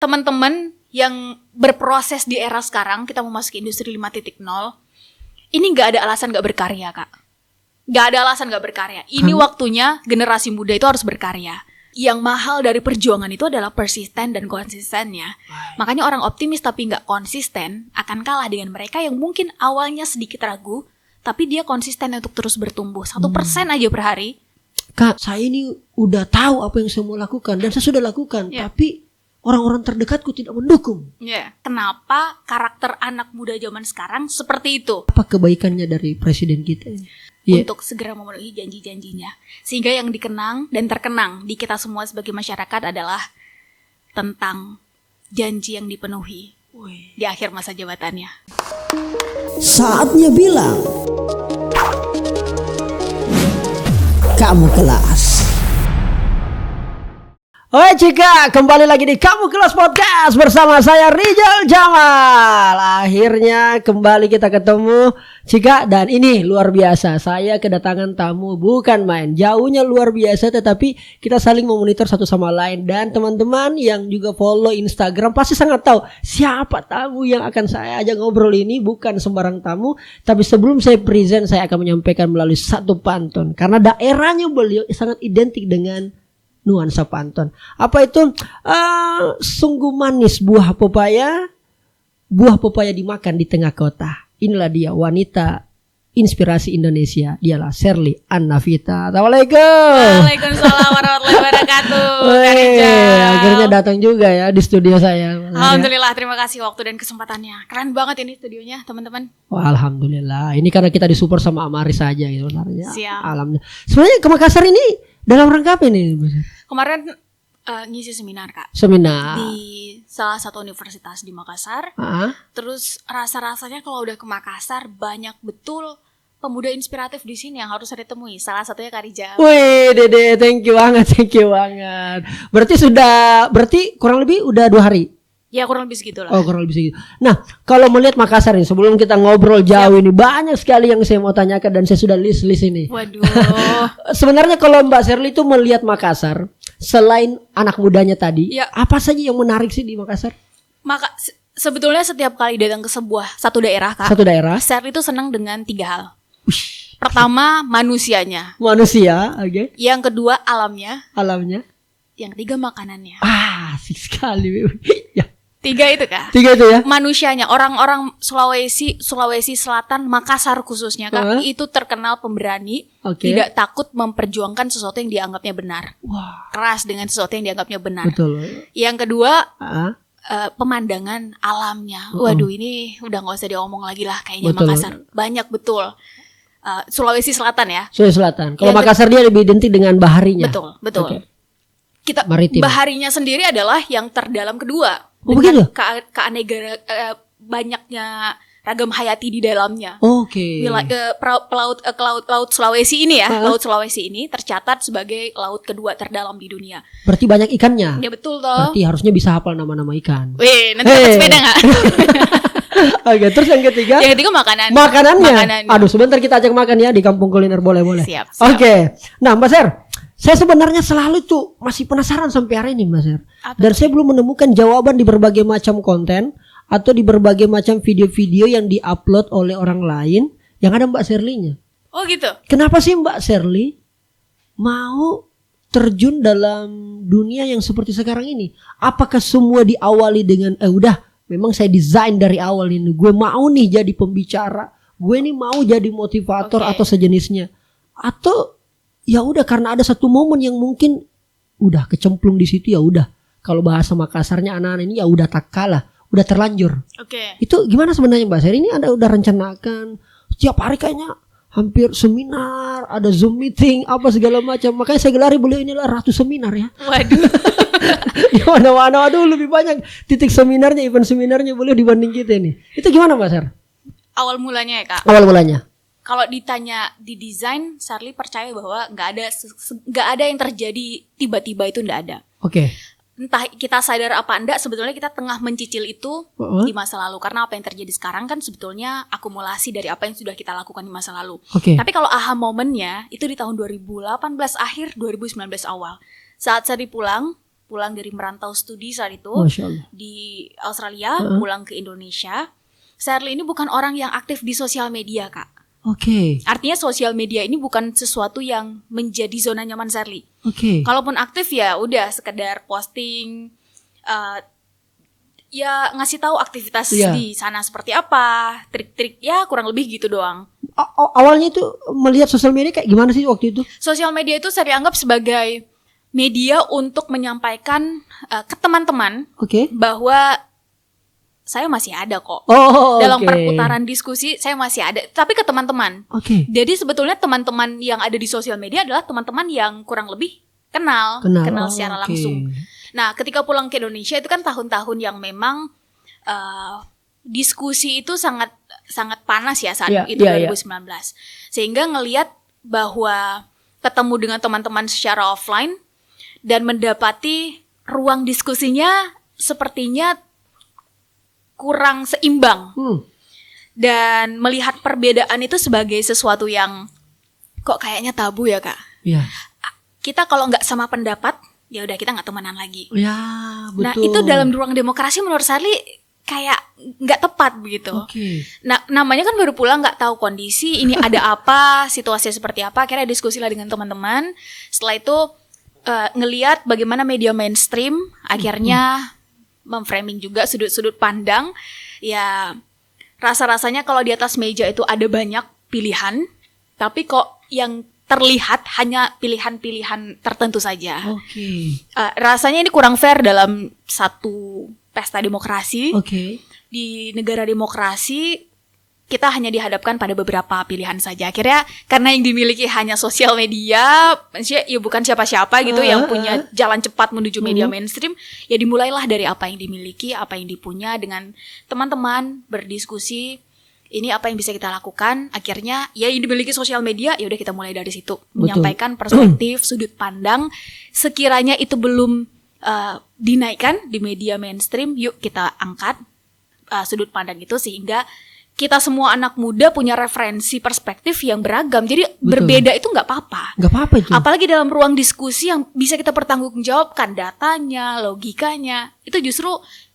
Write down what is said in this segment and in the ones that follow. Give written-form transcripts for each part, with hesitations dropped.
teman-teman yang berproses di era sekarang, kita memasuki industri 5.0, ini gak ada alasan gak berkarya, Kak. Gak ada alasan gak berkarya. Ini waktunya generasi muda itu harus berkarya. Yang mahal dari perjuangan itu adalah persisten dan konsistennya. Makanya orang optimis tapi gak konsisten akan kalah dengan mereka yang mungkin awalnya sedikit ragu, tapi dia konsisten untuk terus bertumbuh 1% aja per hari. Kak, saya ini udah tahu apa yang saya mau lakukan dan saya sudah lakukan, tapi orang-orang terdekatku tidak mendukung. Kenapa karakter anak muda zaman sekarang seperti itu? Apa kebaikannya dari presiden kita? Untuk segera memenuhi janji-janjinya. Sehingga yang dikenang dan terkenang di kita semua sebagai masyarakat adalah tentang janji yang dipenuhi di akhir masa jabatannya. Saatnya bilang, kamu kelas. Oi Cika, kembali lagi di Kamu Kelas Podcast bersama saya Rizal Jamal. Akhirnya kembali kita ketemu Cika, dan ini luar biasa. Saya kedatangan tamu bukan main, jauhnya luar biasa, tetapi kita saling memonitor satu sama lain. Dan teman-teman yang juga follow Instagram pasti sangat tahu siapa tamu yang akan saya ajak ngobrol ini. Bukan sembarang tamu, tapi sebelum saya present saya akan menyampaikan melalui satu pantun, karena daerahnya beliau sangat identik dengan nuansa pantun. Apa itu? Sungguh manis buah pepaya dimakan di tengah kota. Inilah dia wanita inspirasi Indonesia. Dialah Sherly Annavita. Assalamualaikum. Waalaikumsalam warahmatullahi wabarakatuh. Akhirnya datang juga ya di studio saya. Alhamdulillah, terima kasih waktu dan kesempatannya. Keren banget ini studionya, teman-teman. Wah, alhamdulillah. Ini karena kita disupport sama Amaris saja gitu sebenarnya. Siap. Alhamdulillah. Sebenarnya ke Makassar ini dalam rangka apa ini? Kemarin ngisi seminar, Kak. Seminar di salah satu universitas di Makassar. Terus rasa-rasanya kalau udah ke Makassar banyak betul pemuda inspiratif di sini yang harus saya temui. Salah satunya Kak Rijal. Wih, Dede, thank you banget. Berarti kurang lebih udah 2 hari. Ya kurang lebih segitu lah. Oh, kurang lebih segitu. Nah, kalau melihat Makassar ini, sebelum kita ngobrol jauh ini, banyak sekali yang saya mau tanyakan dan saya sudah list ini. Waduh. Sebenarnya kalau Mbak Sherly itu melihat Makassar, selain anak mudanya tadi, apa saja yang menarik sih di Makassar? Sebetulnya setiap kali datang ke satu daerah, Kak, Sherly itu senang dengan 3 hal. Pertama, manusianya. Manusia, oke. Yang kedua, alamnya. Yang ketiga, makanannya. Asik sekali. Ya. 3 itu, Kak. 3 itu ya. Manusianya, orang-orang Sulawesi Selatan, Makassar khususnya, Kak, itu terkenal pemberani, tidak takut memperjuangkan sesuatu yang dianggapnya benar. Keras dengan sesuatu yang dianggapnya benar. Betul. Yang kedua, pemandangan alamnya. Waduh, ini udah nggak usah diomong lagi lah kayaknya. Betul. Makassar banyak betul. Sulawesi Selatan ya. Sulawesi Selatan. Kalau Makassar dia lebih identik dengan baharinya. Betul. Okay. Kita maritim. Baharinya sendiri adalah yang terdalam kedua. Begitu? Banyaknya ragam hayati di dalamnya. Oke. Laut Sulawesi ini ya, Laut Sulawesi ini tercatat sebagai laut kedua terdalam di dunia. Berarti banyak ikannya. Ya betul toh. Berarti harusnya bisa hafal nama-nama ikan. Nanti dapat sepeda nggak? Oke, terus yang ketiga? Yang ketiga makanannya. Aduh, sebentar kita ajak makan ya di Kampung Kuliner, boleh. Siap. Oke. Nah, Mbak Sher, saya sebenarnya selalu tuh masih penasaran sampai hari ini, Mbak Sher. Dan saya belum menemukan jawaban di berbagai macam konten atau di berbagai macam video-video yang diupload oleh orang lain yang ada Mbak Sherly-nya. Oh gitu. Kenapa sih Mbak Sherly mau terjun dalam dunia yang seperti sekarang ini? Apakah semua diawali dengan memang saya desain dari awal ini, gue mau nih jadi pembicara, gue nih mau jadi motivator atau sejenisnya, atau ya udah karena ada satu momen yang mungkin udah kecemplung di situ, ya udah, kalau bahasa Makassarnya anak-anak ini ya udah tak kalah, udah terlanjur. Itu gimana sebenarnya Mbak Sherly? Ini Anda udah rencanakan setiap hari kayaknya hampir seminar, ada Zoom meeting, apa segala macam. Makanya saya gelari beliau inilah ratu seminar ya. Waduh. Di mana-mana lebih banyak titik seminarnya, event seminarnya beliau dibanding kita nih. Itu gimana Mbak Sher? Awal mulanya ya, Kak. Kalau ditanya di desain, Sherly percaya bahwa nggak ada yang terjadi tiba-tiba, itu nggak ada. Oke. Entah kita sadar apa enggak, sebetulnya kita tengah mencicil itu di masa lalu. Karena apa yang terjadi sekarang kan sebetulnya akumulasi dari apa yang sudah kita lakukan di masa lalu. Tapi kalau aha momennya itu di tahun 2018 akhir, 2019 awal. Saat Sherly pulang pulang dari merantau studi saat itu Masya Allah. di Australia, pulang ke Indonesia. Shirley ini bukan orang yang aktif di sosial media, Kak. Oke. Artinya sosial media ini bukan sesuatu yang menjadi zona nyaman Shirley. Oke. Kalaupun aktif ya udah sekedar posting, ya ngasih tahu aktivitas Iya. di sana seperti apa, trik-trik ya kurang lebih gitu doang. Awalnya itu melihat sosial media kayak gimana sih waktu itu? Sosial media itu saya anggap sebagai media untuk menyampaikan ke teman-teman Oke. bahwa saya masih ada kok. Oh, Dalam oke. perputaran diskusi saya masih ada, tapi ke teman-teman. Oke. Jadi sebetulnya teman-teman yang ada di sosial media adalah teman-teman yang kurang lebih kenal Oh, secara oke. langsung. Nah, ketika pulang ke Indonesia itu kan tahun-tahun yang memang diskusi itu sangat panas ya saat Iya, itu iya, 2019. Sehingga ngelihat bahwa ketemu dengan teman-teman secara offline dan mendapati ruang diskusinya sepertinya kurang seimbang. Dan melihat perbedaan itu sebagai sesuatu yang kok kayaknya tabu ya, Kak. Iya. Kita kalau nggak sama pendapat, ya udah kita nggak temenan lagi. Ya, betul. Nah, itu dalam ruang demokrasi menurut Shirley kayak nggak tepat begitu. Oke. Nah, namanya kan baru pulang nggak tahu kondisi ini ada apa, situasi seperti apa. Akhirnya diskusi lah dengan teman-teman. Setelah itu ngelihat bagaimana media mainstream akhirnya memframing juga sudut-sudut pandang. Ya, rasa-rasanya kalau di atas meja itu ada banyak pilihan, tapi kok yang terlihat hanya pilihan-pilihan tertentu saja. Oke. Rasanya ini kurang fair dalam satu pesta demokrasi. Oke. Di negara demokrasi kita hanya dihadapkan pada beberapa pilihan saja. Akhirnya karena yang dimiliki hanya sosial media, maksudnya ya bukan siapa-siapa gitu yang punya jalan cepat menuju media mainstream, ya dimulailah dari apa yang dimiliki, apa yang dipunya dengan teman-teman berdiskusi. Ini apa yang bisa kita lakukan? Akhirnya ya yang dimiliki sosial media, ya udah kita mulai dari situ. Menyampaikan perspektif, sudut pandang. Sekiranya itu belum dinaikkan di media mainstream, yuk kita angkat sudut pandang itu sehingga kita semua anak muda punya referensi perspektif yang beragam. Jadi berbeda itu nggak apa-apa. Nggak apa-apa itu. Apalagi dalam ruang diskusi yang bisa kita pertanggungjawabkan datanya, logikanya. Itu justru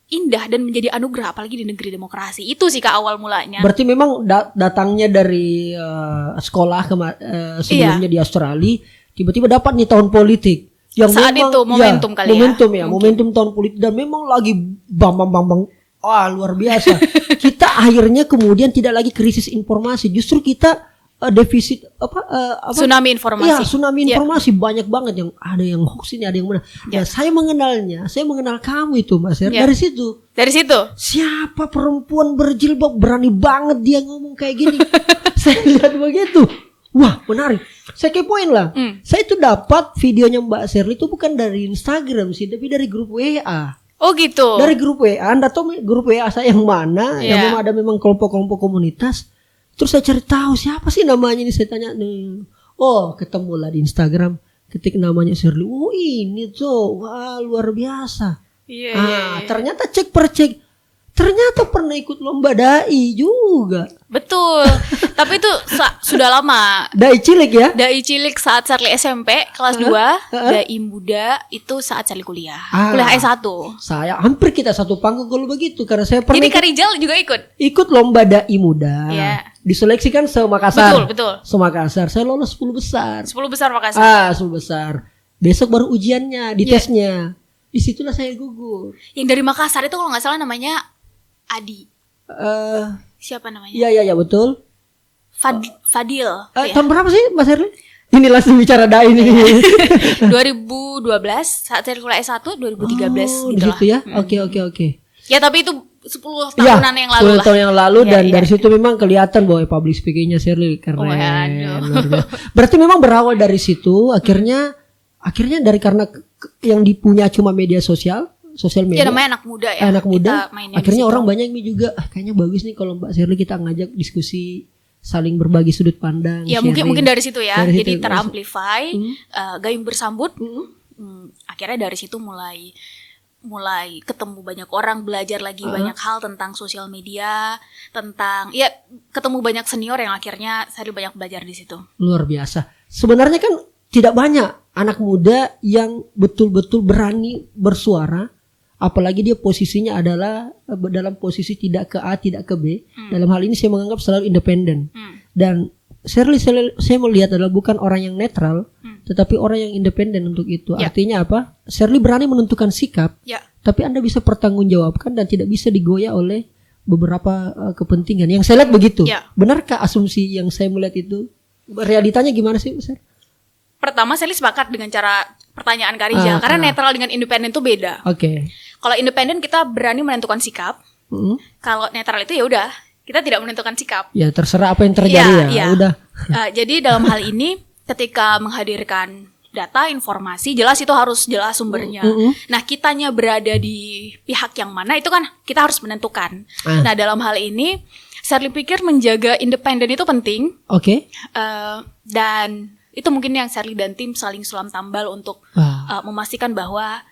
indah dan menjadi anugerah apalagi di negeri demokrasi. Itu sih Kak awal mulanya. Berarti memang datangnya dari sekolah sebelumnya di Australia, tiba-tiba dapat nih tahun politik. Yang saat memang, itu momentum kali momentum ya. Momentum tahun politik dan memang lagi bang. Wah, luar biasa. Kita akhirnya kemudian tidak lagi krisis informasi, justru kita defisit tsunami informasi. Ya, tsunami informasi banyak banget yang ada yang hoax ini, ada yang benar. Ya, saya mengenal kamu itu, Mas Her. Dari situ. Siapa perempuan berjilbab berani banget dia ngomong kayak gini. Saya lihat begitu. Wah, menarik. Saya kepoin lah. Saya itu dapat videonya Mbak Shirley itu bukan dari Instagram sih, tapi dari grup WA. Oh gitu. Dari grup WA, Anda tahu grup WA saya yang mana? Yang memang ada memang kelompok-kelompok komunitas. Terus saya cari tahu siapa sih namanya ini, saya tanya nih. Oh, ketemulah di Instagram, ketik namanya Shirley. Oh, ini tuh, wah luar biasa. Ternyata cek per cek. Ternyata pernah ikut lomba dai juga. Betul. Tapi itu sudah lama. Dai cilik ya? Dai cilik saat Shirley SMP kelas 2, dai muda itu saat Shirley kuliah. Kuliah S1. Saya hampir kita satu panggung kalau begitu karena saya pernah. Jadi Kak Rizal juga ikut lomba dai muda. Diseleksikan se-Makassar. Betul. Se-Makassar. Saya lolos 10 besar. 10 besar Makassar. 10 besar. Besok baru ujiannya, di tesnya. Disitulah saya gugur. Yang dari Makassar itu kalau nggak salah namanya Adi. Siapa namanya? Iya betul. Fadil. Tahun berapa sih Mas Herli? Ini langsung bicara dai ini. 2012 saat saya kuliah S1, 2013 gitu lah. Gitu ya. Oke. Ya tapi itu 10 tahunan yang lalu 10 tahun yang lalu dan dari situ memang kelihatan bahwa public speaking-nya Shirley keren. Berarti memang berawal dari situ akhirnya dari karena yang dipunya cuma media sosial media. Ya namanya anak muda ya. Anak muda. Akhirnya orang banyak juga kayaknya bagus nih kalau Mbak Shirley kita ngajak diskusi saling berbagi sudut pandang. Ya mungkin dari situ ya. Jadi teramplify, gayung bersambut. Akhirnya dari situ mulai ketemu banyak orang, belajar lagi banyak hal tentang sosial media, tentang ketemu banyak senior yang akhirnya saya banyak belajar di situ. Luar biasa. Sebenarnya kan tidak banyak anak muda yang betul-betul berani bersuara, apalagi dia posisinya adalah dalam posisi tidak ke A tidak ke B. Dalam hal ini saya menganggap selalu independen. Dan Shirley saya melihat adalah bukan orang yang netral, tetapi orang yang independen untuk itu. Artinya apa? Shirley berani menentukan sikap, tapi Anda bisa pertanggungjawabkan dan tidak bisa digoyah oleh beberapa kepentingan. Yang saya lihat begitu. Benarkah asumsi yang saya melihat itu? Realitanya gimana sih, Sir? Pertama, saya sepakat dengan cara pertanyaan Kak Rizal, karena netral dengan independen itu beda. Kalau independen kita berani menentukan sikap. Kalau netral itu ya udah, kita tidak menentukan sikap. Ya terserah apa yang terjadi udah. Jadi dalam hal ini ketika menghadirkan data, informasi, jelas itu harus jelas sumbernya. Nah, kitanya berada di pihak yang mana itu kan kita harus menentukan. Nah, dalam hal ini saya pikir menjaga independen itu penting. Dan itu mungkin yang Shirley dan tim saling sulam tambal untuk memastikan bahwa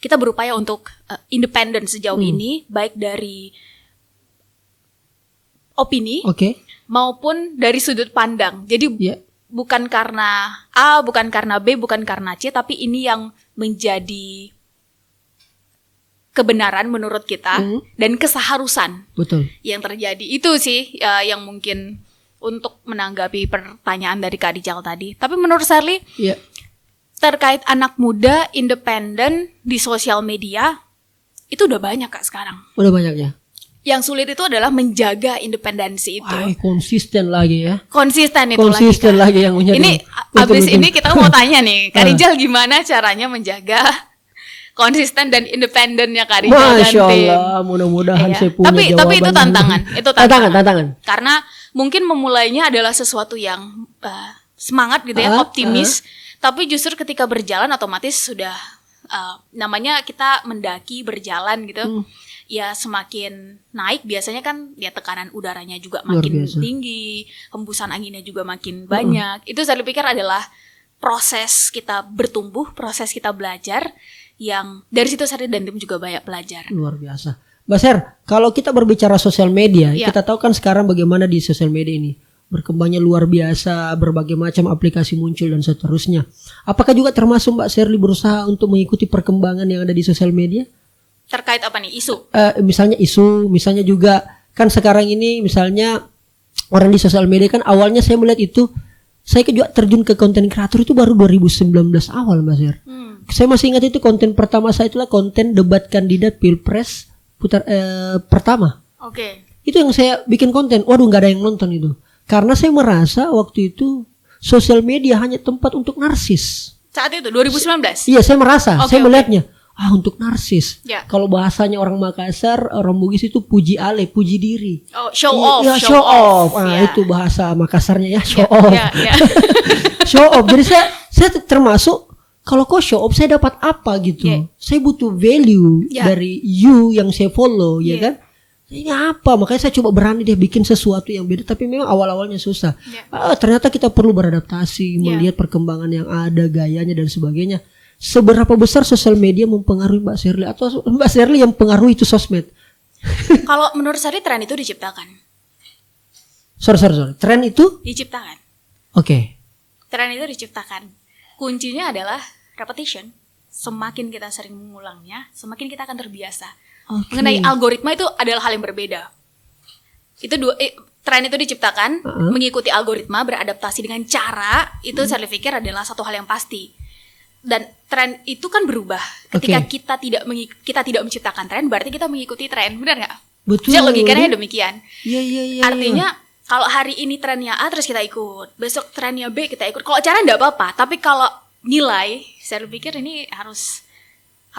kita berupaya untuk independen sejauh ini, baik dari opini maupun dari sudut pandang. Jadi bukan karena A, bukan karena B, bukan karena C, tapi ini yang menjadi kebenaran menurut kita dan keseharusan yang terjadi. Itu sih yang mungkin untuk menanggapi pertanyaan dari Kak Rijal tadi. Tapi menurut Shirley, terkait anak muda independen di sosial media, itu udah banyak Kak sekarang. Udah banyak ya? Yang sulit itu adalah menjaga independensi itu. Konsisten lagi ya? Konsisten itu konsisten lagi yang menjadi. Ini abis ini kita mau tanya nih, Kak Rijal gimana caranya menjaga konsisten dan independennya Kak Rijal dan tim. Masya Allah, mudah-mudahan saya punya jawaban. Tapi itu tantangan. Tantangan. Karena mungkin memulainya adalah sesuatu yang semangat gitu ya, optimis. Tapi justru ketika berjalan otomatis sudah namanya kita mendaki berjalan gitu. Ya semakin naik biasanya kan ya tekanan udaranya juga makin tinggi, hembusan anginnya juga makin banyak. Itu saya pikir adalah proses kita bertumbuh, proses kita belajar yang dari situ saya dan tim juga banyak belajar. Luar biasa. Mbak Ser, kalau kita berbicara sosial media, kita tahu kan sekarang bagaimana di sosial media ini berkembangnya luar biasa, berbagai macam aplikasi muncul dan seterusnya. Apakah juga termasuk Mbak Shirley berusaha untuk mengikuti perkembangan yang ada di sosial media? Terkait apa nih, isu? Misalnya isu, misalnya juga kan sekarang ini misalnya orang di sosial media kan awalnya saya melihat itu, saya juga terjun ke konten kreator itu baru 2019 awal Mbak Sir. Saya masih ingat itu konten pertama saya itulah konten debat kandidat Pilpres pertama. Itu yang saya bikin konten, waduh nggak ada yang nonton itu. Karena saya merasa waktu itu sosial media hanya tempat untuk narsis. Saat itu 2019? Iya saya merasa, saya melihatnya. Untuk narsis. Kalau bahasanya orang Makassar, orang Bugis itu puji ale, puji diri. Show off. Show off. Itu bahasa Makassarnya ya, show off. Show off. Jadi saya termasuk kalau kok show off saya dapat apa gitu. Saya butuh value dari you yang saya follow, ya kan? Ini apa? Makanya saya coba berani deh bikin sesuatu yang beda. Tapi memang awal-awalnya susah. Ternyata kita perlu beradaptasi, melihat perkembangan yang ada, gayanya dan sebagainya. Seberapa besar sosial media mempengaruhi Mbak Shirley atau Mbak Shirley yang pengaruhi itu sosmed? Kalau menurut saya tren itu diciptakan. Sorry. Tren itu? Diciptakan. Tren itu diciptakan. Kuncinya adalah repetition. Semakin kita sering mengulangnya, semakin kita akan terbiasa. Mengenai algoritma itu adalah hal yang berbeda. Itu tren itu diciptakan, mengikuti algoritma, beradaptasi dengan cara, itu saya pikir adalah satu hal yang pasti. Dan tren itu kan berubah. Ketika kita tidak menciptakan tren, berarti kita mengikuti tren, benar nggak? Betul. Jadi logikanya demikian. Iya. Artinya kalau hari ini trennya A terus kita ikut, besok trennya B kita ikut. Kalau cara nggak apa-apa, tapi kalau nilai, saya pikir ini harus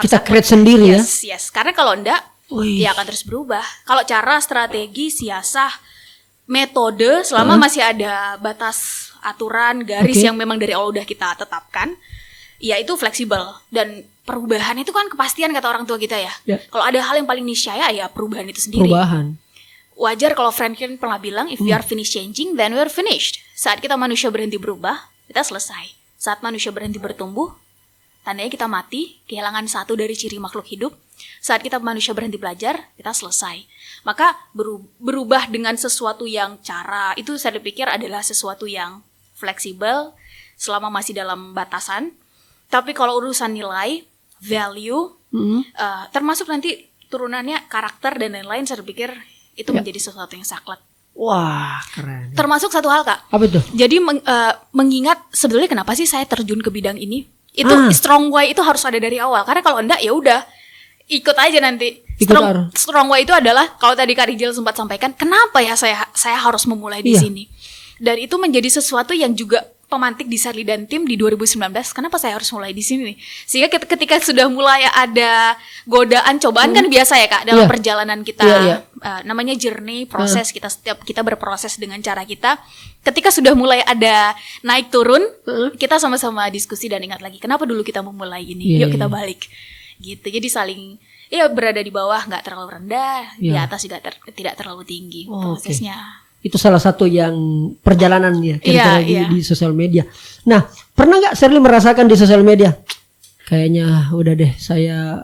kita create sendiri ya. Yes. Karena kalau enggak, dia akan terus berubah. Kalau cara, strategi, siasah, metode, selama masih ada batas aturan, garis yang memang dari awal udah kita tetapkan, ya itu fleksibel. Dan perubahan itu kan kepastian kata orang tua kita ya. Kalau ada hal yang paling niscaya ya perubahan itu sendiri. Wajar kalau Franklin pernah bilang, if we are finished changing, then we are finished. Saat kita manusia berhenti berubah, kita selesai. Saat manusia berhenti bertumbuh, tandanya kita mati, kehilangan satu dari ciri makhluk hidup. Saat kita manusia berhenti belajar, kita selesai. Maka berubah dengan sesuatu yang cara, itu saya pikir adalah sesuatu yang fleksibel, selama masih dalam batasan. Tapi kalau urusan nilai, value, termasuk nanti turunannya karakter dan lain-lain, saya pikir itu menjadi sesuatu yang saklek. Wah, keren. Termasuk satu hal, Kak. Apa itu? Jadi mengingat sebetulnya kenapa sih saya terjun ke bidang ini? Itu strong why itu harus ada dari awal. Karena kalau enggak ya udah ikut aja nanti. Strong why itu adalah kalau tadi Kak Rijal sempat sampaikan, kenapa ya saya harus memulai di sini? Dan itu menjadi sesuatu yang juga pemantik di Sherly dan tim di 2019. Kenapa saya harus mulai di sini nih? Sehingga ketika sudah mulai ada godaan, cobaan kan biasa ya Kak dalam perjalanan kita. Namanya journey, proses kita berproses dengan cara kita. Ketika sudah mulai ada naik turun, kita sama-sama diskusi dan ingat lagi kenapa dulu kita memulai ini. Yuk kita balik. Gitu. Jadi saling berada di bawah, nggak terlalu rendah, di atas juga tidak terlalu tinggi prosesnya. Itu salah satu yang perjalanan ya kita di sosial media. Nah, pernah nggak Sherly merasakan di sosial media? Kayaknya udah deh saya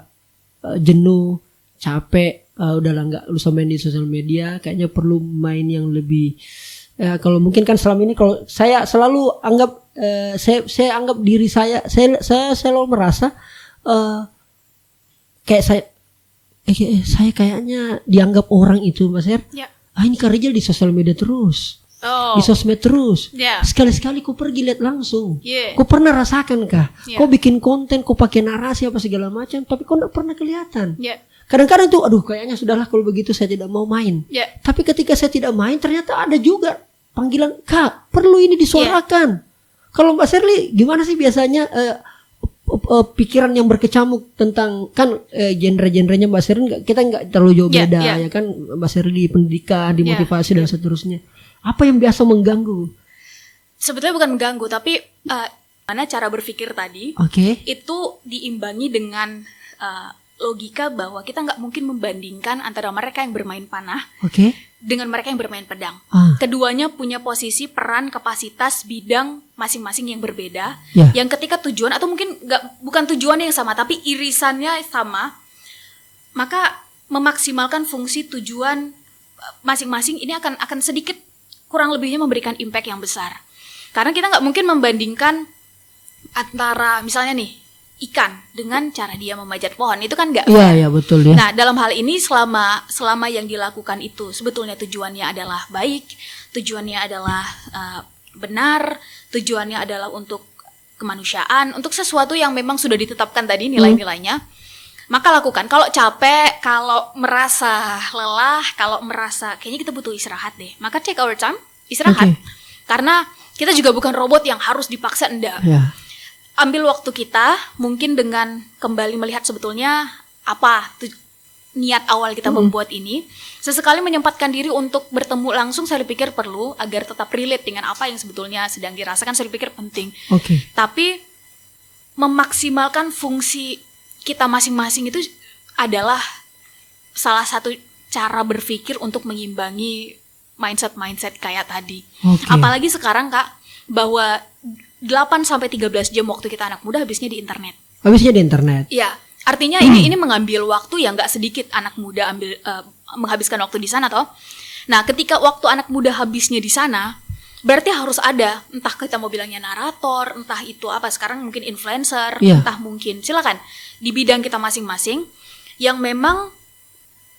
jenuh, capek, udahlah nggak usah main di sosial media. Kayaknya perlu main yang lebih. Kalau mungkin kan selama ini kalau saya selalu anggap saya anggap diri saya selalu merasa kayak saya kayaknya dianggap orang itu, Mas Her. Ini Kak Rijal di sosial media terus, di sosmed terus. Sekali-sekali kau pergi lihat langsung. Kau pernah rasakan kah? Kau bikin konten, kau pakai narasi apa segala macam, tapi kau tidak pernah kelihatan. Kadang-kadang tuh, aduh kayaknya sudahlah kalau begitu saya tidak mau main. Tapi ketika saya tidak main, ternyata ada juga panggilan, Kak, perlu ini disuarakan. Kalau Mbak Sherly, gimana sih biasanya pikiran yang berkecamuk tentang kan genre-genrenya Mbak Sherly kita nggak terlalu jauh beda ya kan, Mbak Sherly di pendidikan, di motivasi dan seterusnya. Apa yang biasa mengganggu? Sebetulnya bukan mengganggu, tapi mana cara berpikir tadi itu diimbangi dengan logika bahwa kita nggak mungkin membandingkan antara mereka yang bermain panah dengan mereka yang bermain pedang. Keduanya punya posisi, peran, kapasitas, bidang masing-masing yang berbeda. Yang ketika tujuan atau mungkin bukan tujuannya yang sama, tapi irisannya sama, maka memaksimalkan fungsi tujuan masing-masing ini akan sedikit kurang lebihnya memberikan impact yang besar. Karena kita nggak mungkin membandingkan antara misalnya nih ikan dengan cara dia memanjat pohon, itu kan nggak fair. Iya betul ya. Nah dalam hal ini selama yang dilakukan itu sebetulnya tujuannya adalah baik, tujuannya adalah benar, tujuannya adalah untuk kemanusiaan, untuk sesuatu yang memang sudah ditetapkan tadi nilai-nilainya, maka lakukan. Kalau capek, kalau merasa lelah, kalau merasa kayaknya kita butuh istirahat deh, maka take our time, istirahat. Karena kita juga bukan robot yang harus dipaksa, enggak. Ambil waktu kita, mungkin dengan kembali melihat sebetulnya apa niat awal kita membuat ini. Sesekali menyempatkan diri untuk bertemu langsung, saya pikir perlu agar tetap relate dengan apa yang sebetulnya sedang dirasakan, saya pikir penting. Tapi memaksimalkan fungsi kita masing-masing itu adalah salah satu cara berpikir untuk mengimbangi mindset kayak tadi. Apalagi sekarang Kak, bahwa 8-13 jam waktu kita anak muda habisnya di internet. Iya, artinya ini mengambil waktu yang nggak sedikit anak muda menghabiskan waktu di sana toh. Nah, ketika waktu anak muda habisnya di sana, berarti harus ada, entah kita mau bilangnya narator, entah itu apa sekarang mungkin influencer, entah mungkin silakan di bidang kita masing-masing yang memang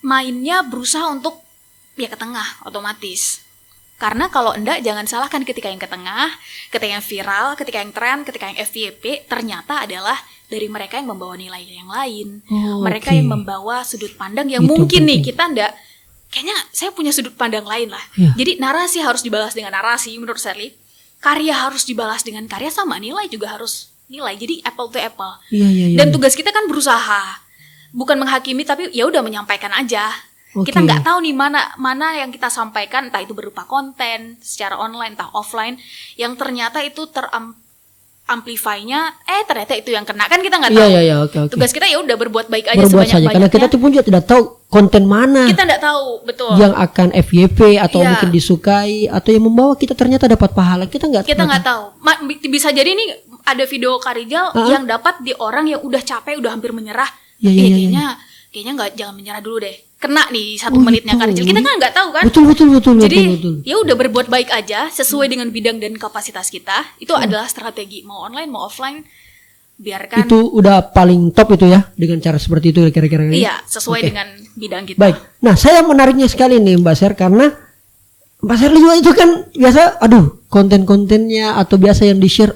mainnya berusaha untuk ke tengah otomatis. Karena kalau enggak, jangan salahkan ketika yang ke tengah, ketika yang viral, ketika yang tren, ketika yang FYP, ternyata adalah dari mereka yang membawa nilai yang lain. Mereka yang membawa sudut pandang yang mungkin nih kita enggak, kayaknya saya punya sudut pandang lain lah. Jadi narasi harus dibalas dengan narasi menurut Sherly. Karya harus dibalas dengan karya, sama nilai juga harus nilai. Jadi apple to apple. Dan tugas kita kan berusaha. Bukan menghakimi, tapi ya udah menyampaikan aja. Kita nggak tahu nih mana yang kita sampaikan, entah itu berupa konten secara online, entah offline, yang ternyata itu amplify-nya ternyata itu yang kena, kan kita nggak tahu. Tugas kita ya udah berbuat baik aja sebanyak-banyaknya. Karena kita tuh pun juga tidak tahu konten mana. Kita nggak tahu betul. Yang akan FYP atau mungkin disukai atau yang membawa kita ternyata dapat pahala, kita nggak tahu. Bisa jadi nih ada video Kak Rijal yang dapat di orang yang udah capek, udah hampir menyerah. Kayaknya nggak, jangan menyerah dulu deh. Kena nih 1 menitnya Kak Rijal. Kita kan nggak tahu kan. Betul. Jadi ya udah berbuat baik aja sesuai dengan bidang dan kapasitas kita. Itu adalah strategi, mau online mau offline, biarkan. Itu udah paling top itu ya dengan cara seperti itu kira-kira. Iya, sesuai Oke. dengan bidang kita. Baik. Nah, saya menariknya sekali nih Mbak Ser karena Mbak Serly juga itu kan biasa konten-kontennya atau biasa yang di-share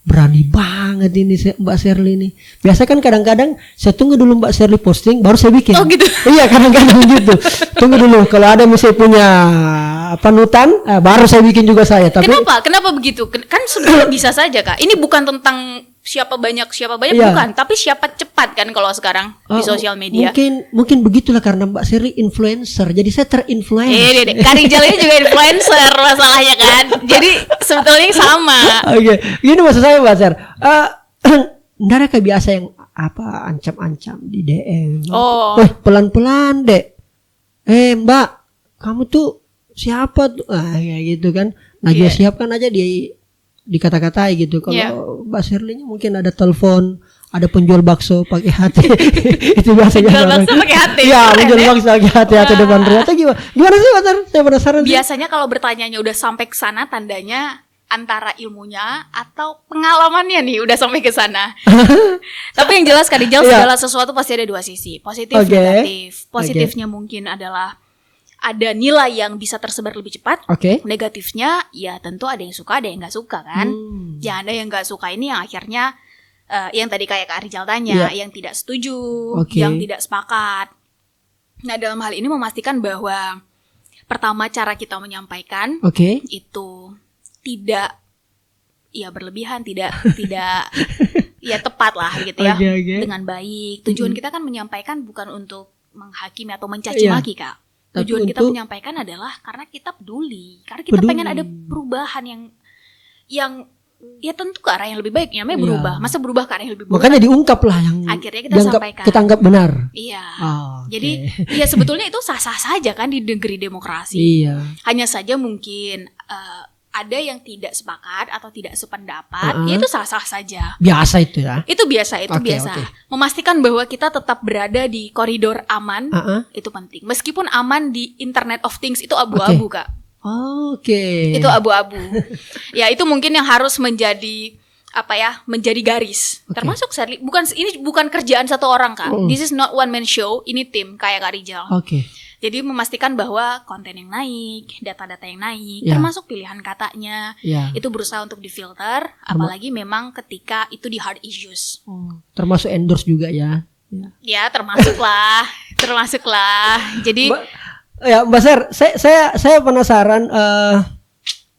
berani banget ini Mbak Serly ini. Biasa kan kadang-kadang saya tunggu dulu Mbak Serly posting baru saya bikin. Oh gitu. Iya kadang-kadang gitu. Tunggu dulu kalau ada misalnya punya panutan baru saya bikin juga saya. Tapi Kenapa begitu? Kan sebenarnya bisa saja Kak. Ini bukan tentang siapa banyak Iya. bukan, tapi siapa cepat kan kalau sekarang di sosial media. Mungkin begitulah karena Mbak Serly influencer. Jadi saya terinfluence. Kak Rijal ini juga influencer masalahnya kan. Jadi sebetulnya sama. Oke, gini maksud saya Mbak Ser. Nggak ada kayak biasa yang ancam-ancam di DM. Oh. Pelan-pelan dek. Mbak, kamu tuh siapa tuh? Kayak gitu kan. Najwa Shihab kan aja dikata-katai gitu. Kalau Mbak Serly mungkin ada telepon, ada penjual bakso pakai hati. Itu biasanya. Penjual bakso pakai hati. Iya, Keren, penjual ya? bakso pakai hati atau depan rumah. Atau gimana sih Mbak Ser? Saya penasaran sih. Biasanya kalau bertanyanya udah sampai ke sana tandanya antara ilmunya atau pengalamannya nih udah sampai ke sana. Tapi yang jelas Kak Rijal segala sesuatu pasti ada dua sisi, positif negatif. Positifnya mungkin adalah ada nilai yang bisa tersebar lebih cepat. Negatifnya ya tentu ada yang suka, ada yang nggak suka kan. Ya ada yang nggak suka ini yang akhirnya yang tadi kayak Kak Rijal tanya, yang tidak setuju, yang tidak sepakat. Nah dalam hal ini memastikan bahwa pertama cara kita menyampaikan itu tidak berlebihan, tidak ya tepat lah gitu ya, dengan baik. Tujuan kita kan menyampaikan bukan untuk menghakimi atau mencaci maki Kak. Tujuan kita menyampaikan adalah karena kita peduli, karena kita pengen ada perubahan yang ya tentu ke arah yang lebih baik. Namanya berubah, masa berubah ke arah yang lebih baik. Makanya diungkap lah yang akhirnya kita sampaikan. Kita anggap benar. Iya. Jadi ya sebetulnya itu sah-sah saja kan di negeri demokrasi. Iya. Hanya saja mungkin ada yang tidak sepakat atau tidak sependapat, ya itu sah-sah saja. Biasa itu ya. Itu biasa, biasa. Memastikan bahwa kita tetap berada di koridor aman, itu penting. Meskipun aman di Internet of Things itu abu-abu, Kak. Itu abu-abu. Ya itu mungkin yang harus menjadi menjadi garis. Termasuk Serly, ini bukan kerjaan satu orang, Kak. This is not one man show, ini tim kayak Kak Rijal. Jadi memastikan bahwa konten yang naik, data-data yang naik, termasuk pilihan katanya, itu berusaha untuk difilter, apalagi memang ketika itu di hard issues. Termasuk endorse juga ya. Ya termasuklah. Jadi Mbak Ser, saya penasaran.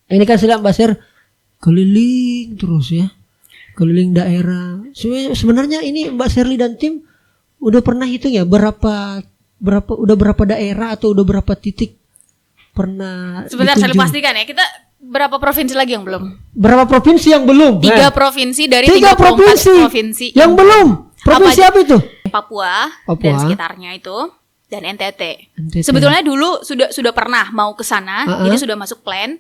Ini kan saya Mbak Ser keliling terus ya, keliling daerah. Sebenarnya ini Mbak Serly dan tim udah pernah hitung ya berapa daerah atau udah berapa titik pernah sebentar saya pastikan ya, kita berapa provinsi lagi yang belum? Berapa provinsi yang belum? 3 provinsi dari 3 provinsi yang belum. Provinsi apa itu? Papua dan sekitarnya itu, dan NTT. Sebetulnya dulu sudah pernah mau ke sana, jadi sudah masuk plan.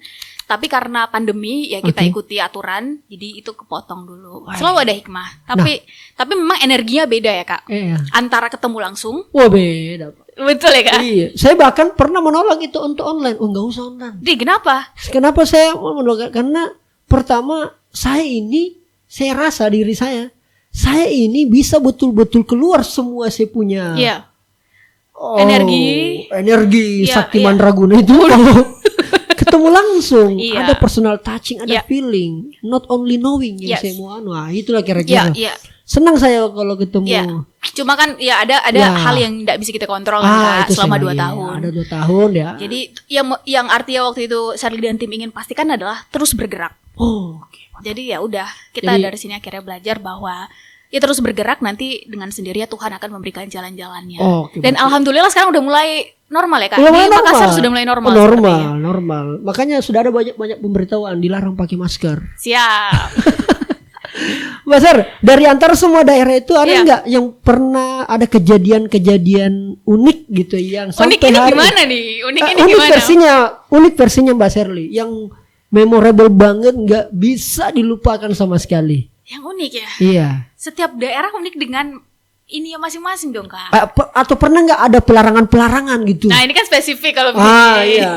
Tapi karena pandemi ya kita ikuti aturan, jadi itu kepotong dulu. Selalu ada hikmah. Tapi memang energinya beda ya Kak. Antara ketemu langsung. Beda. Betul ya Kak? Iya. Saya bahkan pernah menolak itu untuk online. Nggak usah online. Kenapa? Kenapa saya menolak? Karena pertama saya rasa diri saya ini bisa betul-betul keluar semua saya punya. Energi Sakti Mandraguna itu. Ketemu langsung, ada personal touching, ada feeling, not only knowing yang saya mau itulah kira-kira. Senang saya kalau ketemu. Cuma kan ya ada hal yang tidak bisa kita kontrol selama 2 tahun. Ada 2 tahun ya. Jadi yang artinya waktu itu Serly dan tim ingin pastikan adalah terus bergerak. Jadi ya udah kita dari sini akhirnya belajar bahwa ya terus bergerak, nanti dengan sendirinya Tuhan akan memberikan jalan-jalannya. Dan alhamdulillah sekarang udah mulai normal ya Kak. Di Makassar sudah mulai normal. Normal. Makanya sudah ada banyak pemberitahuan dilarang pakai masker. Siap. Mbak Ser, dari antara semua daerah itu ada nggak yang pernah ada kejadian unik gitu yang sampai unik ini hari gimana nih? Unik gimana? Unik versinya Mbak Serly yang memorable banget, nggak bisa dilupakan sama sekali. Yang unik ya? Iya. Setiap daerah unik dengan ini ya masing-masing dong Kak. Atau pernah nggak ada pelarangan gitu? Nah ini kan spesifik kalau begini. Iya.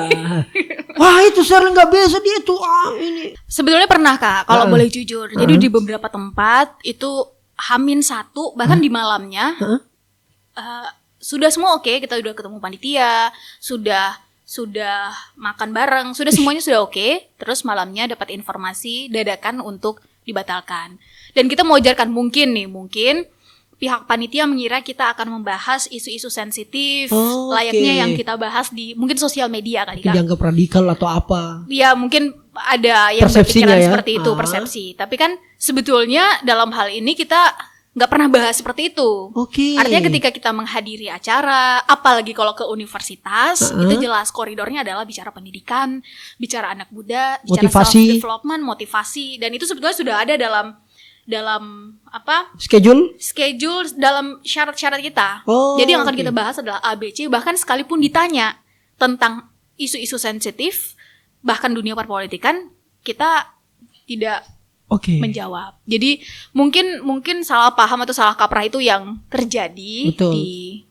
Wah itu Shirley nggak biasa dia tuh ini. Sebetulnya pernah Kak, kalau boleh jujur. Jadi di beberapa tempat itu H-1 bahkan di malamnya sudah semua oke, kita udah ketemu panitia, sudah makan bareng, sudah semuanya sudah oke. Terus malamnya dapat informasi dadakan untuk dibatalkan. Dan kita mewajarkan mungkin pihak panitia mengira kita akan membahas isu-isu sensitif layaknya yang kita bahas di mungkin sosial media kali Kak. Dianggap radikal atau apa? Ya mungkin ada yang Persepsinya berpikiran ya? seperti itu, persepsi. Tapi kan sebetulnya dalam hal ini kita nggak pernah bahas seperti itu. Artinya ketika kita menghadiri acara, apalagi kalau ke universitas, itu jelas koridornya adalah bicara pendidikan, bicara anak muda, bicara self development, motivasi, dan itu sebetulnya sudah ada dalam schedule dalam syarat-syarat kita. Jadi yang akan kita bahas adalah ABC, bahkan sekalipun ditanya tentang isu-isu sensitif, bahkan dunia perpolitikan, kita tidak menjawab. Jadi mungkin salah paham atau salah kaprah itu yang terjadi di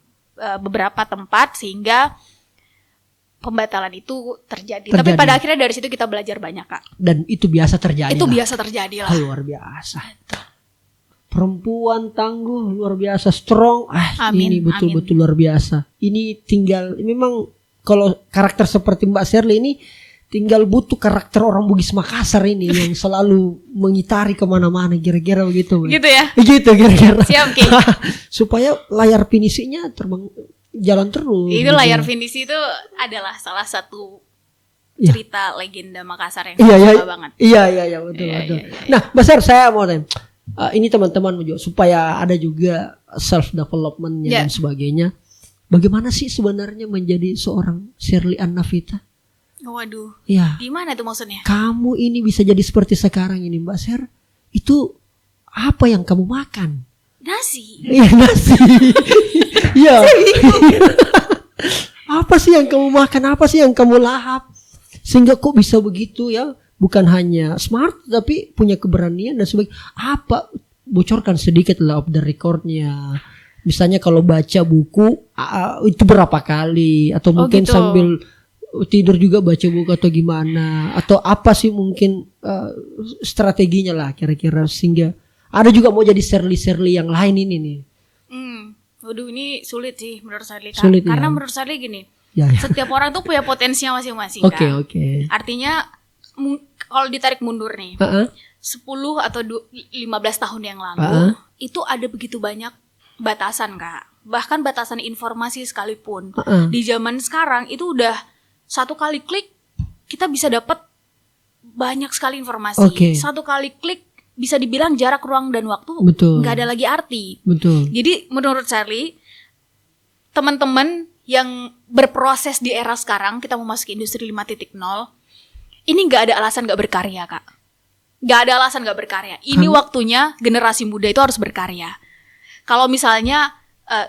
beberapa tempat sehingga pembatalan itu terjadi. Tapi pada akhirnya dari situ kita belajar banyak Kak. Dan itu biasa terjadi. Biasa terjadi lah. Luar biasa. Perempuan tangguh luar biasa, strong. Ini betul-betul luar biasa. Ini tinggal memang kalau karakter seperti Mbak Shirley ini tinggal butuh karakter orang Bugis Makassar ini yang selalu mengitari kemana-mana, kira-kira begitu. Gitu ya? Gitu kira-kira. Siap, supaya layar finisinya jalan terus. Itu layar finisi itu adalah salah satu cerita legenda Makassar yang suka banget. Iya betul. Nah, Basar saya mau tanya, ini teman-teman juga supaya ada juga self developmentnya dan sebagainya. Bagaimana sih sebenarnya menjadi seorang Shirley Annavita? Waduh. Ya. Gimana itu maksudnya? Kamu ini bisa jadi seperti sekarang ini, Mbak Sher. Itu apa yang kamu makan? Nasi. Iya, nasi. Iya. Apa sih yang kamu makan? Apa sih yang kamu lahap? Sehingga kok bisa begitu ya? Bukan hanya smart tapi punya keberanian dan sebagainya. Apa? Bocorkan sedikit lah off the recordnya. Misalnya kalau baca buku itu berapa kali? Atau mungkin sambil tidur juga baca buku atau gimana? Atau apa sih mungkin strateginya lah kira-kira sehingga ada juga mau jadi Shirley yang lain ini nih. Waduh ini sulit sih menurut Shirley Kak. Sulit, karena ya? menurut Shirley gini, Setiap orang tuh punya potensinya masing-masing Kak. Oke. Artinya kalau ditarik mundur nih 10 atau 15 tahun yang lalu itu ada begitu banyak batasan Kak. Bahkan batasan informasi sekalipun. Di zaman sekarang itu udah satu kali klik kita bisa dapat banyak sekali informasi. Satu kali klik bisa dibilang jarak ruang dan waktu nggak ada lagi arti. Jadi menurut Shirley, teman-teman yang berproses di era sekarang, kita memasuki industri 5.0, ini nggak ada alasan nggak berkarya Kak. Nggak ada alasan nggak berkarya. Ini waktunya generasi muda itu harus berkarya. Kalau misalnya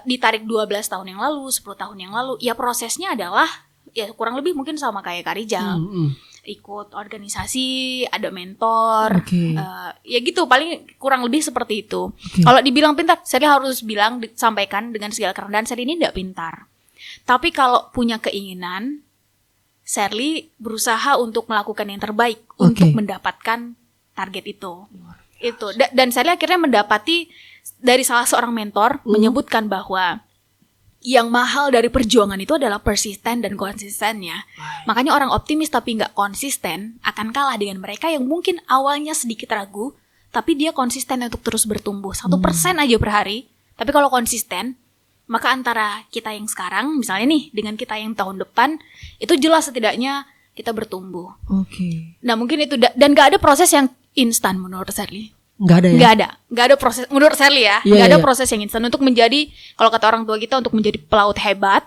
ditarik 12 tahun yang lalu, 10 tahun yang lalu, ya prosesnya adalah ya kurang lebih mungkin sama kayak Kak Rijal. Ikut organisasi, ada mentor, ya gitu paling kurang lebih seperti itu. Kalau dibilang pintar, saya harus sampaikan dengan segala kerendahan, saya ini tidak pintar. Tapi kalau punya keinginan, Shirley berusaha untuk melakukan yang terbaik untuk mendapatkan target itu. Dan Shirley akhirnya mendapati dari salah seorang mentor menyebutkan bahwa yang mahal dari perjuangan itu adalah persisten dan konsistennya. Makanya orang optimis tapi nggak konsisten akan kalah dengan mereka yang mungkin awalnya sedikit ragu, tapi dia konsisten untuk terus bertumbuh 1% aja per hari. Tapi kalau konsisten, maka antara kita yang sekarang, misalnya nih, dengan kita yang tahun depan, itu jelas setidaknya kita bertumbuh. Nah mungkin itu, dan nggak ada proses yang instan menurut Shirley. Nggak ada proses menurut Shirley ya. Nggak ada proses yang instan untuk menjadi, kalau kata orang tua kita, untuk menjadi pelaut hebat,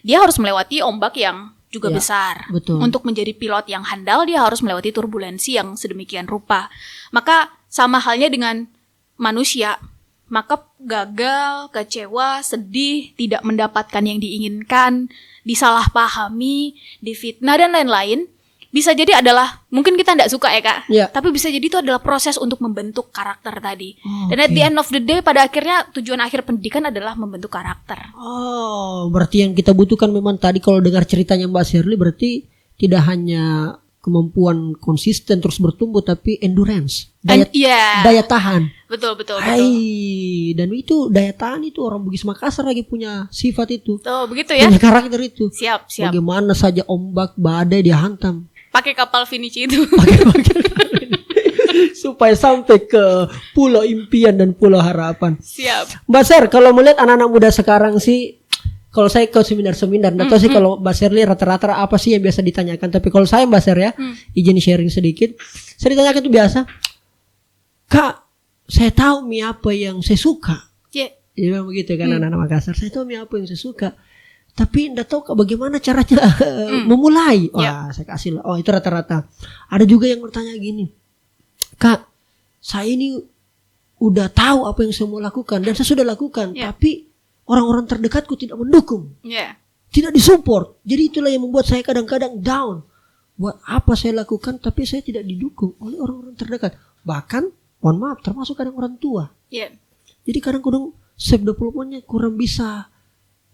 dia harus melewati ombak yang juga besar. Untuk menjadi pilot yang handal, dia harus melewati turbulensi yang sedemikian rupa. Maka sama halnya dengan manusia, maka gagal, kecewa, sedih, tidak mendapatkan yang diinginkan, disalahpahami, difitnah dan lain-lain, bisa jadi adalah mungkin kita tidak suka ya Kak, Iya. tapi bisa jadi itu adalah proses untuk membentuk karakter tadi. Dan at Oke. the end of the day pada akhirnya tujuan akhir pendidikan adalah membentuk karakter. Oh, berarti yang kita butuhkan memang tadi kalau dengar ceritanya Mbak Shirley berarti tidak hanya kemampuan konsisten terus bertumbuh tapi endurance, Iya. daya tahan. Betul. Hai, dan itu daya tahan itu orang Bugis Makassar lagi punya sifat itu. Tuh, begitu ya. Punya karakter itu. Siap. Bagaimana saja ombak badai dihantam Pakai kapal Finici itu. supaya sampai ke pulau impian dan pulau harapan. Siap. Mbak Ser, kalau melihat anak-anak muda sekarang sih, kalau saya ke seminar-seminar, nggak tahu sih kalau Mbak Shirley rata-rata apa sih yang biasa ditanyakan. Tapi kalau saya Mbak Ser ya, izin sharing sedikit. Saya ditanyakan itu biasa, Kak, saya tahu mie apa yang saya suka. Ya. Ya memang begitu kan anak-anak Makassar. Saya tahu mie apa yang saya suka. Tapi enggak tahu Kak bagaimana caranya memulai. Wah, saya kasih lah. Oh, itu rata-rata. Ada juga yang bertanya gini, Kak, saya ini udah tahu apa yang saya mau lakukan dan saya sudah lakukan, tapi orang-orang terdekatku tidak mendukung, Ya. tidak disupport. Jadi itulah yang membuat saya kadang-kadang down. Buat apa saya lakukan tapi saya tidak didukung oleh orang-orang terdekat. Bahkan, mohon maaf, termasuk kadang orang tua. Ya. Jadi kadang-kadang self development-nya kurang bisa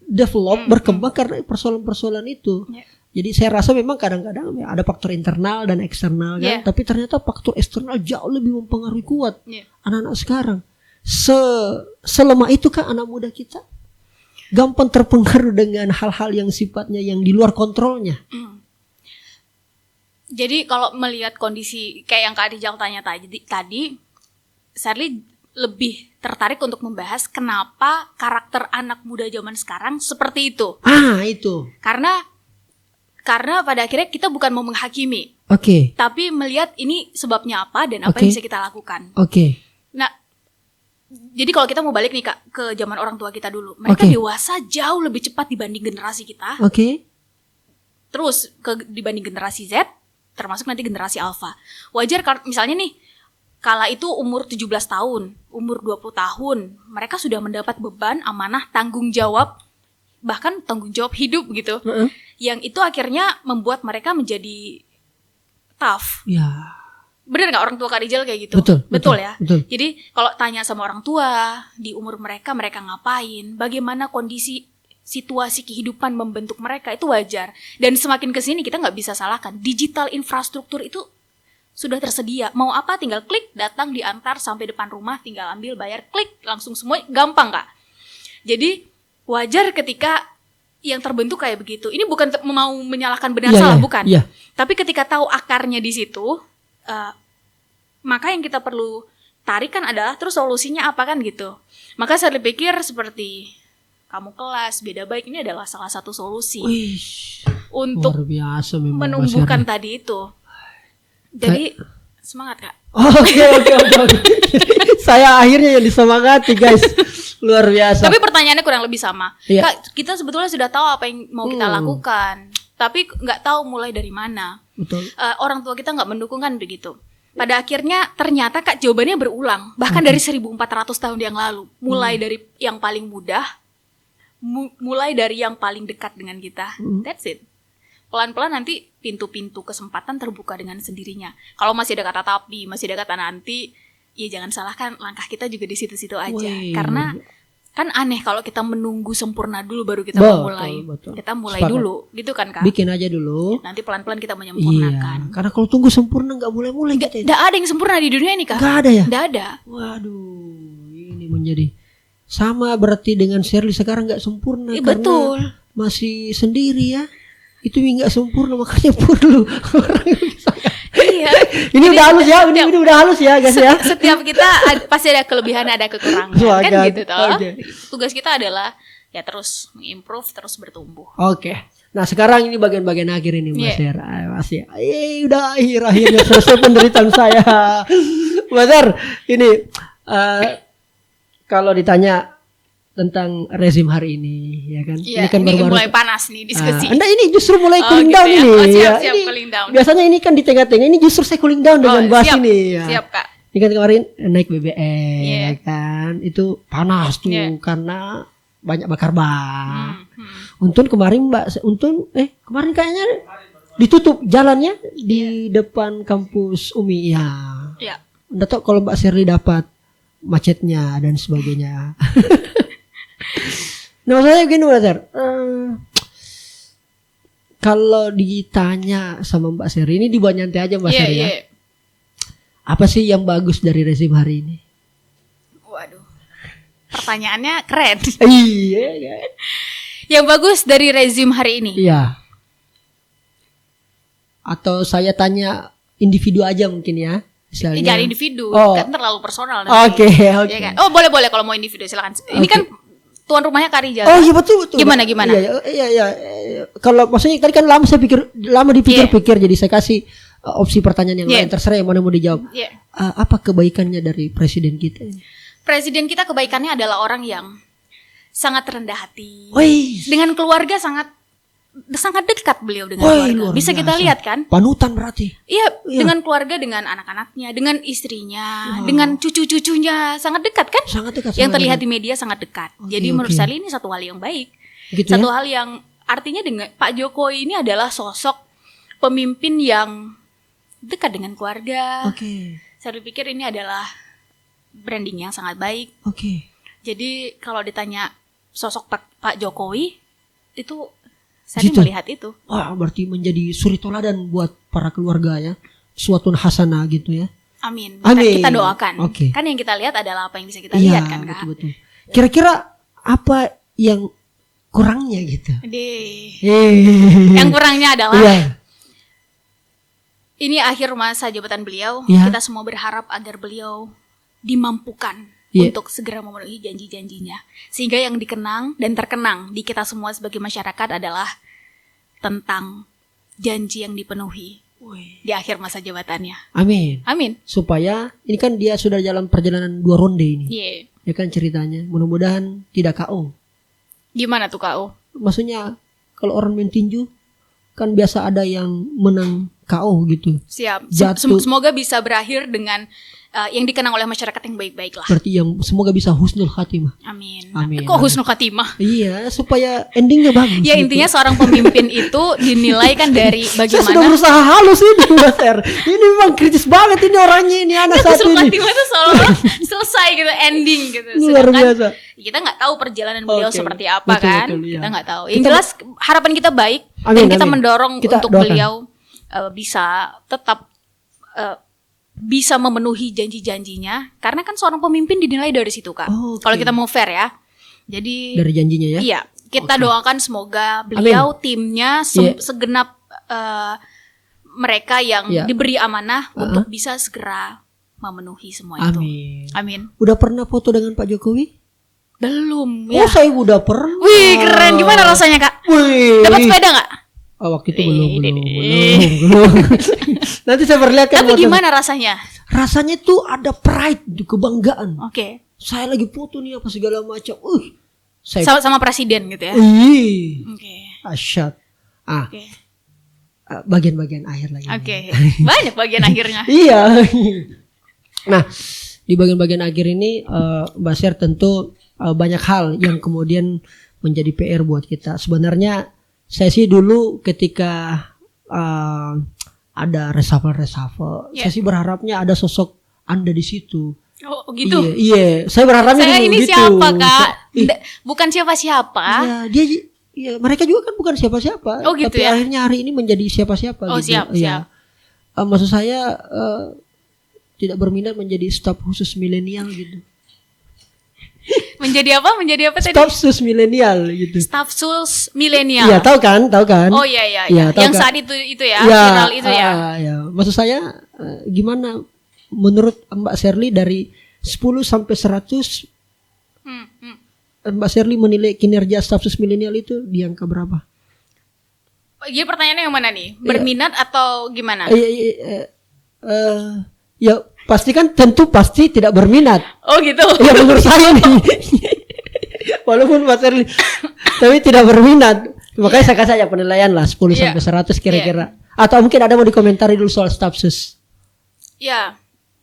develop, berkembang karena persoalan-persoalan itu. Ya. Jadi saya rasa memang kadang-kadang ya ada faktor internal dan eksternal kan. Tapi ternyata faktor eksternal jauh lebih mempengaruhi kuat anak-anak sekarang. Selemah itu kan anak muda kita gampang terpengaruh dengan hal-hal yang sifatnya yang di luar kontrolnya. Jadi kalau melihat kondisi kayak yang Kak Rijal tanya tadi, Shirley lebih tertarik untuk membahas kenapa karakter anak muda zaman sekarang seperti itu. Itu. Karena pada akhirnya kita bukan mau menghakimi, Oke. tapi melihat ini sebabnya apa dan apa Oke. yang bisa kita lakukan. Oke. Nah, jadi kalau kita mau balik nih Kak ke zaman orang tua kita dulu, mereka Oke. dewasa jauh lebih cepat dibanding generasi kita. Oke. Terus dibanding generasi Z, termasuk nanti generasi Alpha. Wajar misalnya nih, kala itu umur 17 tahun, umur 20 tahun, mereka sudah mendapat beban, amanah, tanggung jawab, bahkan tanggung jawab hidup gitu. Yang itu akhirnya membuat mereka menjadi tough. Ya. Bener gak orang tua Kak Rijal kayak gitu? Betul Ya. betul. Jadi kalau tanya sama orang tua, di umur mereka ngapain, bagaimana kondisi situasi kehidupan membentuk mereka, itu wajar. Dan semakin kesini kita gak bisa salahkan, digital infrastruktur itu sudah tersedia. Mau apa tinggal klik, datang, diantar sampai depan rumah, tinggal ambil, bayar, klik, langsung semua gampang Kak. Jadi wajar ketika yang terbentuk kayak begitu. Ini bukan mau menyalahkan benar salah, bukan. Tapi ketika tahu akarnya di situ, maka yang kita perlu tarikan adalah terus solusinya apa kan gitu. Maka saya pikir seperti kamu kelas beda baik ini adalah salah satu solusi untuk luar biasa memang menumbuhkan tadi itu. Jadi semangat Kak. Oke. Saya akhirnya yang disemangati guys. Luar biasa. Tapi pertanyaannya kurang lebih sama. Iya. Kak, kita sebetulnya sudah tahu apa yang mau kita lakukan, tapi nggak tahu mulai dari mana. Betul. Orang tua kita nggak mendukung kan begitu. Pada akhirnya ternyata Kak jawabannya berulang. Bahkan dari 1400 tahun yang lalu. Mulai dari yang paling mudah, mulai dari yang paling dekat dengan kita. That's it. Pelan-pelan nanti pintu-pintu kesempatan terbuka dengan sendirinya. Kalau masih ada kata tapi, masih ada kata nanti, ya jangan salahkan langkah kita juga di situ-situ aja. Karena kan aneh kalau kita menunggu sempurna dulu baru kita memulai. Kita mulai dulu, gitu kan Kak? Bikin aja dulu. Nanti pelan-pelan kita menyempurnakan. Karena kalau tunggu sempurna nggak mulai-mulai gitu. Nggak ada yang sempurna di dunia ini Kak. Nggak ada ya? Nggak ada. Waduh, ini menjadi sama berarti dengan Shirley sekarang nggak sempurna. Karena betul. Masih sendiri ya. Itu nggak sempurna makanya perlu orang yang bisa. Iya. Ini udah halus ya, ini udah halus ya guys ya. Setiap kita pasti ada kelebihan, ada kekurangan kan gitu toh. Tugas kita adalah ya terus mengimprove, terus bertumbuh. Oke. Nah sekarang ini bagian-bagian akhir ini Mas Her. Masih udah akhirnya selesai penderitaan saya. Mas Her, ini kalau ditanya tentang rezim hari ini, ya kan? Ya, ini kan ini baru-baru mulai panas nih diskusi. Anda ini justru mulai cooling down ya? ini. Siap, ini, cooling down. Biasanya ini kan di tengah-tengah, ini justru saya cooling down dengan bahas ini. Ya. Siap Kak. Ini kan kemarin naik BBM, ya kan? Itu panas tuh karena banyak bakar ban. Untung kemarin kemarin kayaknya ditutup jalannya di depan kampus UMI ya. Ya. Nggak tahu kalau Mbak Sherly dapat macetnya dan sebagainya. Nah saya gini Mbak Sher, kalau ditanya sama Mbak Sherly ini dibanyanti aja Mbak Sherly ya. Apa sih yang bagus dari rezim hari ini? Waduh, pertanyaannya keren. Iya. Yang bagus dari rezim hari ini? Iya. Atau saya tanya individu aja mungkin ya. Misalnya. Jangan individu, kan terlalu personal. Oke. Ya kan? Oh boleh kalau mau individu silakan. Ini kan tuan rumahnya Kak Rijal. Oh iya betul. Gimana? Iya. Kalau maksudnya tadi kan lama dipikir-pikir, jadi saya kasih opsi pertanyaan yang lain, terserah yang mana mau dijawab. Apa kebaikannya dari presiden kita ini? Presiden kita kebaikannya adalah orang yang sangat rendah hati. Dengan keluarga sangat dekat beliau dengan keluarga. Bisa kita lihat kan? Panutan berarti. Iya, dengan keluarga, dengan anak-anaknya, dengan istrinya, dengan cucu-cucunya sangat dekat kan? Sangat dekat. Yang terlihat di media sangat dekat. Jadi menurut saya ini satu hal yang baik. Gitu satu hal yang artinya dengan Pak Jokowi ini adalah sosok pemimpin yang dekat dengan keluarga. Saya pikir ini adalah branding yang sangat baik. Jadi kalau ditanya sosok Pak Jokowi itu saya melihat itu. Wah, berarti menjadi suri toladan buat para keluarga ya. Suatu hasanah gitu ya. Amin. Kita doakan. Kan yang kita lihat adalah apa yang bisa kita lihat kan Kak. Betul. Kira-kira apa yang kurangnya gitu? Yang kurangnya adalah ini akhir masa jabatan beliau. Kita semua berharap agar beliau dimampukan untuk segera memenuhi janji-janjinya. Sehingga yang dikenang dan terkenang di kita semua sebagai masyarakat adalah tentang janji yang dipenuhi di akhir masa jabatannya. Amin. Supaya ini kan dia sudah jalan perjalanan 2 ronde ini. Ya kan ceritanya. Mudah-mudahan tidak KO. Gimana tuh KO? Maksudnya kalau orang main tinju kan biasa ada yang menang KO gitu. Siap. Semoga bisa berakhir dengan yang dikenang oleh masyarakat yang baik-baik lah. Berarti yang semoga bisa husnul khatimah. Amin. Kok husnul khatimah? Iya, supaya endingnya bagus. Ya gitu. Intinya seorang pemimpin itu dinilai kan dari bagaimana. Saya sudah berusaha halus ini Mas Er. Ini memang kritis banget ini orangnya ini anak satu ini. Husnul khatimah itu seolah selesai gitu, ending gitu. Luar biasa. Kita nggak tahu perjalanan beliau seperti apa kan. Kita nggak tahu. Yang jelas harapan kita baik. Dan kita mendorong untuk beliau bisa tetap bisa memenuhi janji-janjinya, karena kan seorang pemimpin dinilai dari situ Kak. Kalau kita mau fair ya. Jadi dari janjinya ya. Iya, kita doakan semoga beliau, timnya, segenap mereka yang diberi amanah untuk bisa segera memenuhi semua itu. Amin. Udah pernah foto dengan Pak Jokowi? Belum ya. Saya udah pernah. Wih, keren. Gimana rasanya Kak? Dapat sepeda nggak? Waktu itu belum. Nanti saya perlihatkan. Tapi gimana rasanya? Rasanya tuh ada pride, kebanggaan. Saya lagi foto nih apa segala macam. Sama presiden gitu ya. Asyad. Bagian-bagian akhir lagi. Banyak bagian akhirnya. Iya. Nah, di bagian-bagian akhir ini Mbak Sher tentu banyak hal yang kemudian menjadi PR buat kita. Sebenarnya saya sih dulu ketika ada reshuffle, saya sih berharapnya ada sosok Anda di situ. Oh gitu. Iya. Saya berharapnya saya ini gitu. Siapa Kak? Bukan siapa-siapa. Iya, mereka juga kan bukan siapa-siapa. Gitu tapi ya. akhirnya hari ini menjadi siapa-siapa. Siap. Maksud saya tidak berminat menjadi staf khusus milenial gitu. Menjadi apa tadi? Staf sus milenial gitu. Staf sus milenial. Iya, tahu kan? Oh iya. Yang saat itu ya, viral itu ya. Maksud saya gimana menurut Mbak Sherly dari 10 sampai 100 Mbak Sherly menilai kinerja staf sus milenial itu di angka berapa? Iya, pertanyaannya yang mana nih? Berminat atau gimana? Ya pasti kan pasti tidak berminat. Oh gitu. Ya menurut saya nih. Walaupun Mas Sherly tapi tidak berminat. Makanya saya kasih aja penilaian lah 10 sampai 100 kira-kira. Atau mungkin ada mau dikomentari dulu soal staf sus. Ya.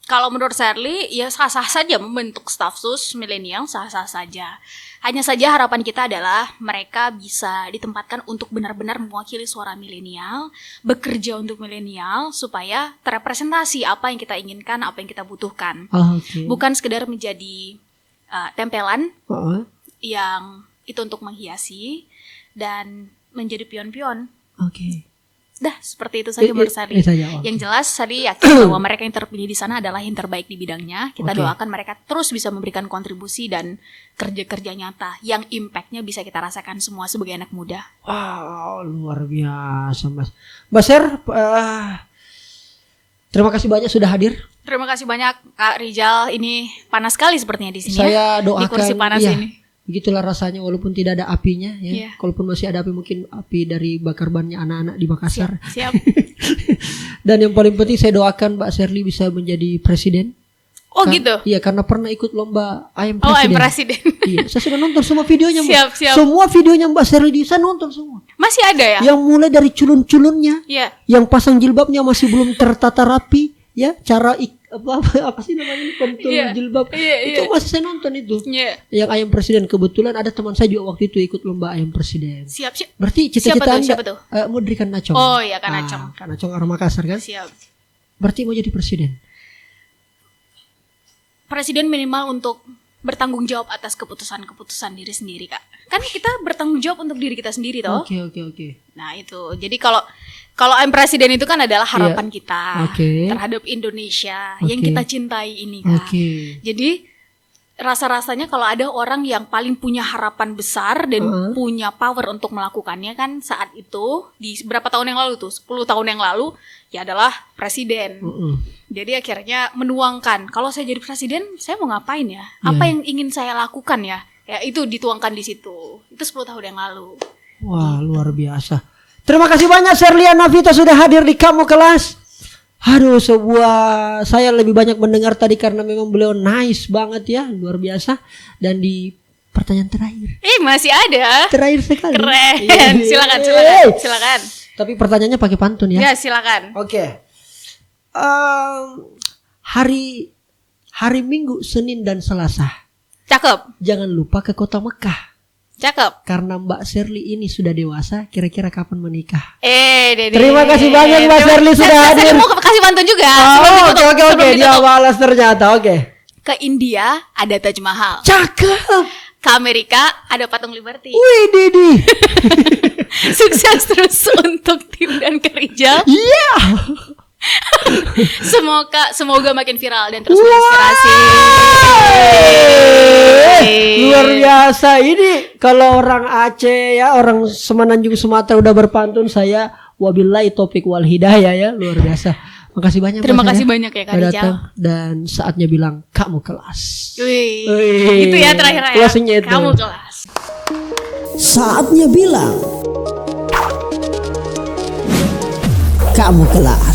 Kalau menurut Sherly, ya sah-sah saja membentuk staf sus milenial, sah-sah saja. Hanya saja harapan kita adalah mereka bisa ditempatkan untuk benar-benar mewakili suara milenial, bekerja untuk milenial, supaya terrepresentasi apa yang kita inginkan, apa yang kita butuhkan. Oke. Bukan sekedar menjadi tempelan Oh, yang itu untuk menghiasi dan menjadi pion-pion. oke. Dah, seperti itu saja menurut Sherly. Saja, oke. Yang jelas Sherly yakin bahwa mereka yang terpilih di sana adalah yang terbaik di bidangnya. Kita Oke. doakan mereka terus bisa memberikan kontribusi dan kerja-kerja nyata yang impact-nya bisa kita rasakan semua sebagai anak muda. Wow, luar biasa Mas. Mbak Sher, terima kasih banyak sudah hadir. Terima kasih banyak Kak Rizal. Ini panas sekali sepertinya di sini Saya ya. doakan Di kursi panas iya, ini. begitulah rasanya walaupun tidak ada apinya ya. Iya. Kalaupun masih ada api, mungkin api dari bakar bannya anak-anak di Makassar. Siap. Dan yang paling penting saya doakan Mbak Sherly bisa menjadi presiden. Oh gitu. Iya, karena pernah ikut lomba I Am Oh, Presiden. presiden. Iya, saya sudah nonton semua videonya Mbak. Siap, siap. Semua videonya Mbak Sherly saya nonton semua. Masih ada ya? Yang mulai dari culun-culunnya, Iya. yang pasang jilbabnya masih belum tertata rapi, ya, cara apa sih namanya ini, pentul Iya. jilbab. Iya, Itu iya. masih saya nonton itu. Iya. Yang I Am Presiden, kebetulan ada teman saya juga waktu itu ikut lomba I Am Presiden. Siap. Berarti cita-cita Siapa tuh? Anda Siapa tuh? mau dirikan Nacong. Oh iya, Kak Nacong. Kak Nacong orang Makassar kan? Siap. Berarti mau jadi presiden. Presiden minimal untuk bertanggung jawab atas keputusan-keputusan diri sendiri, Kak. Kan kita bertanggung jawab untuk diri kita sendiri toh. Oke. Nah, itu. Jadi kalau I'm presiden itu kan adalah harapan kita Oke. terhadap Indonesia Oke. yang kita cintai ini, Kak. Oke. Jadi rasa-rasanya kalau ada orang yang paling punya harapan besar dan punya power untuk melakukannya kan saat itu di berapa tahun yang lalu tuh, 10 tahun yang lalu ya adalah presiden. Jadi akhirnya menuangkan, kalau saya jadi presiden saya mau ngapain ya? Apa yang ingin saya lakukan ya? Ya itu dituangkan di situ. Itu 10 tahun yang lalu. Wah, luar biasa. Terima kasih banyak Sherly Navita sudah hadir di Kamu Kelas. Aduh, saya lebih banyak mendengar tadi karena memang beliau nice banget ya, luar biasa. Dan di pertanyaan terakhir. Masih ada. Terakhir sekali. Keren. Iya. Silakan. Tapi pertanyaannya pakai pantun ya. Ya, silakan. Oke. Hari Minggu, Senin dan Selasa. Cakep. Jangan lupa ke Kota Mekah. Cakep. Karena Mbak Sherly ini sudah dewasa, kira-kira kapan menikah? Dede. Terima kasih banyak Mbak Sherly sudah hadir. Saya mau kasih pantun juga. Oke, dia balas ternyata. Oke. Ke India ada Taj Mahal. Cakep. Ke Amerika ada Patung Liberty. Wih, Didi. Sukses terus untuk tim dan Rizal. Iya. Semoga makin viral dan terus menginspirasi. Luar biasa ini. Kalau orang Aceh ya, orang Semenanjung Sumatera udah berpantun, saya wabillahi taufiq wal hidayah ya, luar biasa. Makasih banyak. Terima kasih banyak ya Kak Rizal. Dan saatnya bilang kamu kelas. Wih, itu ya terakhir ya. Closingnya itu. Kamu kelas. Saatnya bilang kamu kelas.